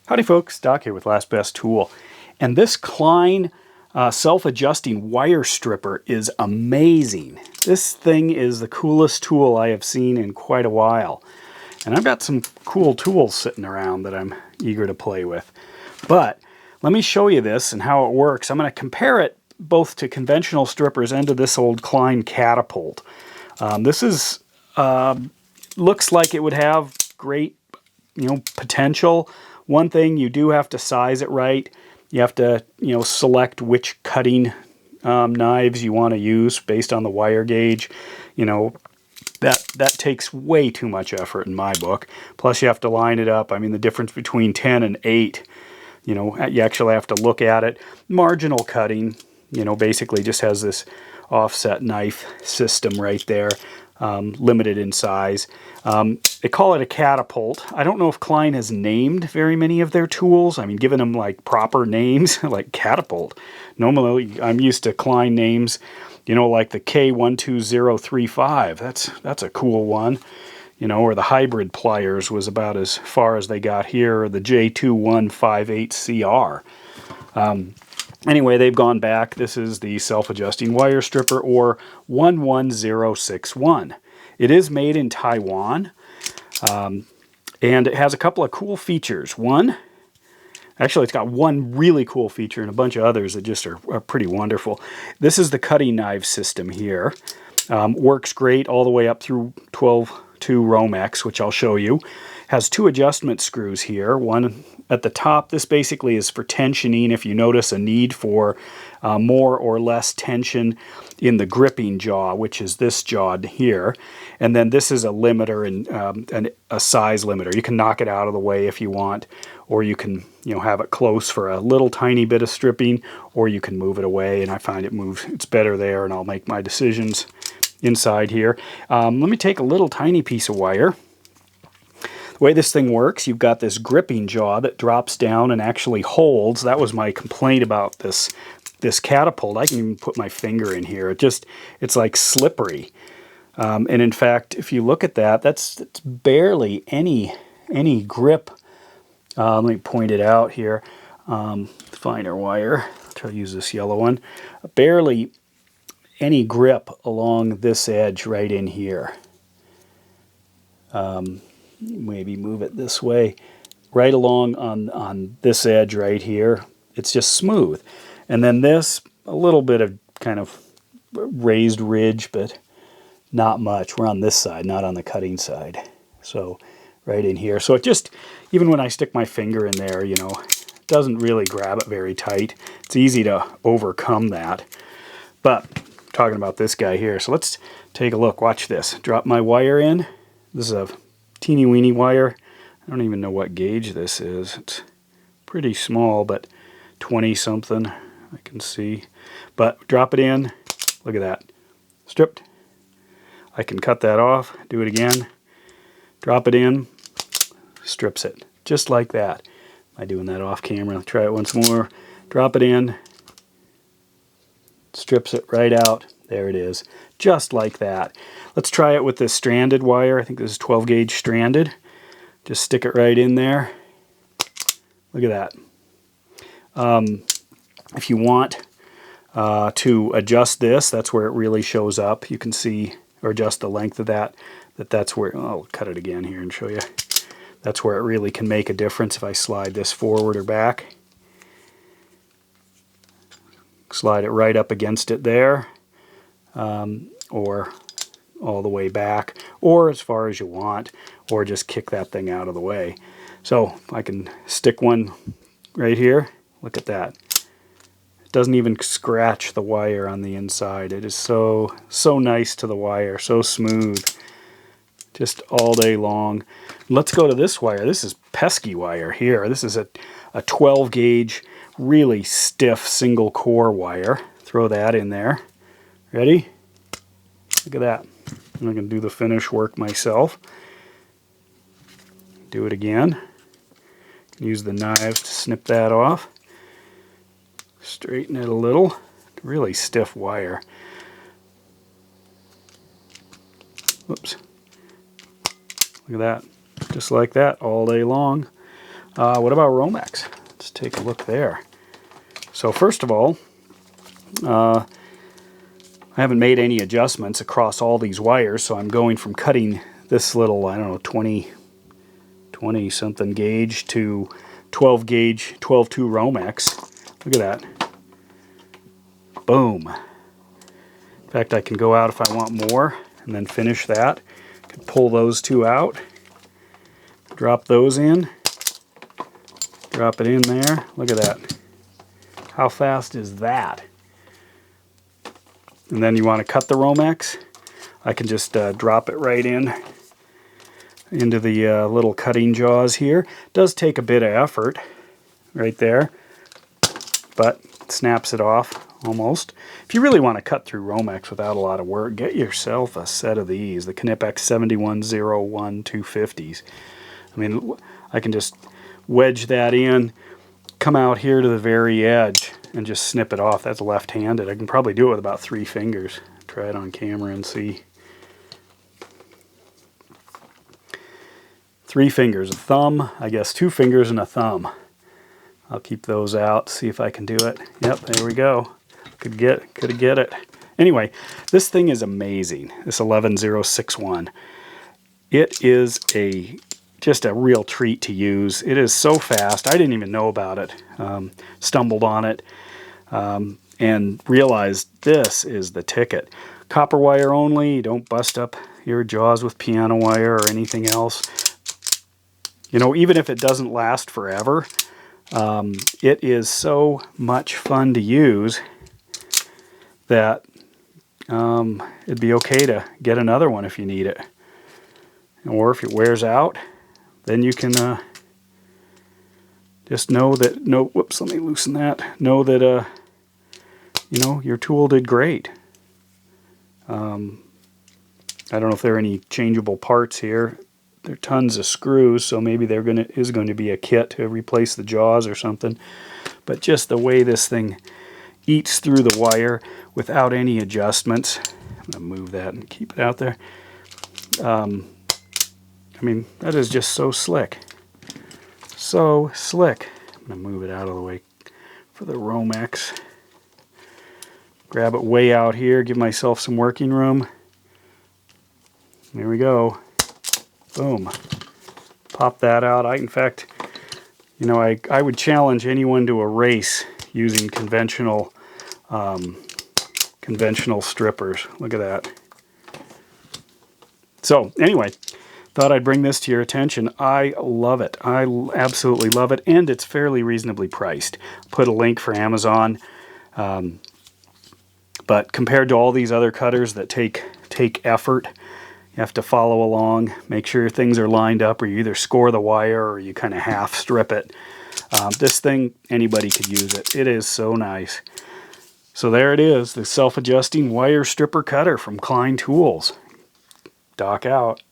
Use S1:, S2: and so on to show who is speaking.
S1: Howdy folks, Doc here with Last Best Tool. And this Klein self-adjusting wire stripper is amazing. This thing is the coolest tool I have seen in quite a while. And I've got some cool tools sitting around that I'm eager to play with. But let me show you this and how it works. I'm going to compare it both to conventional strippers and to this old Klein catapult. This is looks like it would have great potential. One thing, you do have to size it right. You have to select which cutting knives you want to use based on the wire gauge. That takes way too much effort in my book. Plus you have to line it up. I mean, the difference between 10 and 8, you actually have to look at it. Marginal cutting, basically just has this offset knife system right there. Limited in size. They call it a catapult. I don't know if Klein has named very many of their tools. I mean, giving them like proper names, like catapult. Normally, I'm used to Klein names, like the K12035. That's a cool one. Or the hybrid pliers was about as far as they got here, or the J2158CR. Anyway, they've gone back. This is the self-adjusting wire stripper, or 11061. It is made in Taiwan, and it has a couple of cool features. Actually, it's got one really cool feature and a bunch of others that just are pretty wonderful. This is the cutting knife system here. Works great all the way up through 12-2 Romex, which I'll show you. Has two adjustment screws here. One at the top. This basically is for tensioning if you notice a need for more or less tension in the gripping jaw, which is this jaw here. And then this is a limiter and a size limiter. You can knock it out of the way if you want, or you can have it close for a little tiny bit of stripping, or you can move it away. And I find it's better there, and I'll make my decisions inside here. Let me take a little tiny piece of wire. The way this thing works, you've got this gripping jaw that drops down and actually holds. That was my complaint about this catapult. I can even put my finger in here. It's like slippery. And in fact, if you look at that, that's barely any grip. Let me point it out here. Finer wire. I'll try to use this yellow one. Barely any grip along this edge right in here. Maybe move it this way. Right along on this edge right here. It's just smooth. And then this, a little bit of kind of raised ridge, but not much. We're on this side, not on the cutting side. So right in here. So it just, even when I stick my finger in there, it doesn't really grab it very tight. It's easy to overcome that. But talking about this guy here, so let's take a look. Watch this. Drop my wire in. This is a teeny weeny wire. I don't even know what gauge this is. It's pretty small, but 20 something I can see. But drop it in. Look at that. Stripped. I can cut that off. Do it again. Drop it in. Strips it. Just like that. Am I doing that off camera? Try it once more. Drop it in. Strips it right out. There it is. Just like that. Let's try it with this stranded wire. I think this is 12 gauge stranded. Just stick it right in there. Look at that. If you want to adjust this, that's where it really shows up. You can see, or adjust the length of that's where, I'll cut it again here and show you. That's where it really can make a difference if I slide this forward or back. Slide it right up against it there, or all the way back, or as far as you want, or just kick that thing out of the way. So I can stick one right here. Look at that. It doesn't even scratch the wire on the inside. It is so nice to the wire, so smooth, just all day long. Let's go to this wire. This is pesky wire here. This is a 12 gauge, really stiff single core wire. Throw that in there. Ready? Look at that. I'm going to do the finish work myself. Do it again. Use the knives to snip that off. Straighten it a little. Really stiff wire. Whoops. Look at that. Just like that all day long. What about Romex? Let's take a look there. So first of all, I haven't made any adjustments across all these wires, so I'm going from cutting this little, I don't know, 20 something gauge to 12 gauge 12-2 Romex. Look at that. Boom. In fact, I can go out if I want more and then finish that. I can pull those two out, drop those in, drop it in there. Look at that. How fast is that? And then you want to cut the Romex, I can just drop it right into the little cutting jaws here. It does take a bit of effort right there, but it snaps it off almost. If you really want to cut through Romex without a lot of work, get yourself a set of these, the Knipex 7101 250s. I mean, I can just wedge that in, come out here to the very edge, and just snip it off. That's left-handed. I can probably do it with about 3 fingers. Try it on camera and see. 3 fingers, a thumb, I guess 2 fingers and a thumb. I'll keep those out, see if I can do it. Yep, there we go. Could get it. Anyway, this thing is amazing, this 11061. It is just a real treat to use. It is so fast. I didn't even know about it. Stumbled on it and realized this is the ticket. Copper wire only. You don't bust up your jaws with piano wire or anything else. You know, even if it doesn't last forever, it is so much fun to use that it'd be okay to get another one if you need it. Or if it wears out, then you can just know that, whoops, let me loosen that. Know that, you know, your tool did great. I don't know if there are any changeable parts here. There are tons of screws, so maybe there is going to be a kit to replace the jaws or something. But just the way this thing eats through the wire without any adjustments. I'm going to move that and keep it out there. I mean, that is just so slick. So slick. I'm going to move it out of the way for the Romex. Grab it way out here, give myself some working room. There we go. Boom. Pop that out. In fact, you know, I would challenge anyone to a race using conventional strippers. Look at that. So anyway, thought I'd bring this to your attention. I love it. I absolutely love it, and it's fairly reasonably priced. Put a link for Amazon. But compared to all these other cutters that take effort, you have to follow along, make sure things are lined up, or you either score the wire or you kind of half strip it. This thing, anybody could use it. It is so nice. So there it is, the self-adjusting wire stripper cutter from Klein Tools. Dock out.